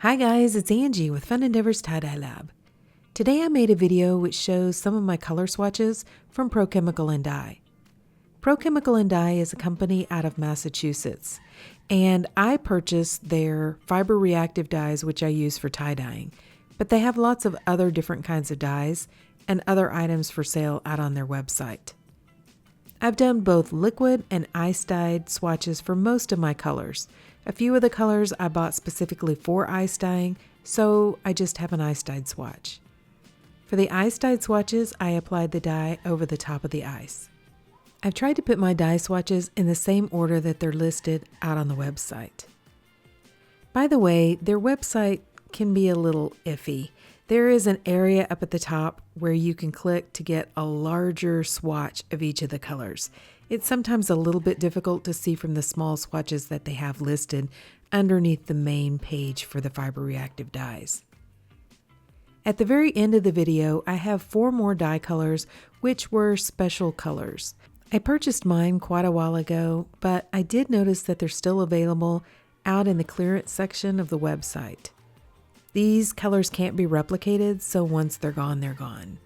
Hi guys, it's Angie with Fun Endeavors Tie-Dye Lab. Today I made a video which shows some of my color swatches from Pro Chemical and Dye. Pro Chemical and Dye is a company out of Massachusetts, and I purchased their fiber reactive dyes which I use for tie-dyeing, but they have lots of other different kinds of dyes and other items for sale out on their website. I've done both liquid and ice-dyed swatches for most of my colors. A few of the colors I bought specifically for ice dyeing, so I just have an ice-dyed swatch. For the ice-dyed swatches, I applied the dye over the top of the ice. I've tried to put my dye swatches in the same order that they're listed out on the website. By the way, their website can be a little iffy. There is an area up at the top where you can click to get a larger swatch of each of the colors. It's sometimes a little bit difficult to see from the small swatches that they have listed underneath the main page for the fiber reactive dyes. At the very end of the video, I have 4 more dye colors which were special colors. I purchased mine quite a while ago, but I did notice that they're still available out in the clearance section of the website. These colors can't be replicated, so once they're gone, they're gone.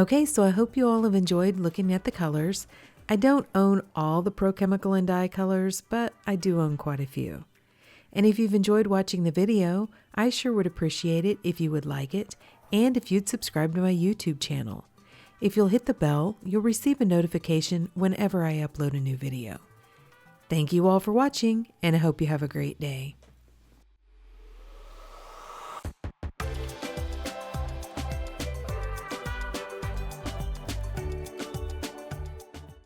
Okay, so I hope you all have enjoyed looking at the colors. I don't own all the Pro Chemical and Dye colors, but I do own quite a few. And if you've enjoyed watching the video, I sure would appreciate it if you would like it and if you'd subscribe to my YouTube channel. If you'll hit the bell, you'll receive a notification whenever I upload a new video. Thank you all for watching, and I hope you have a great day.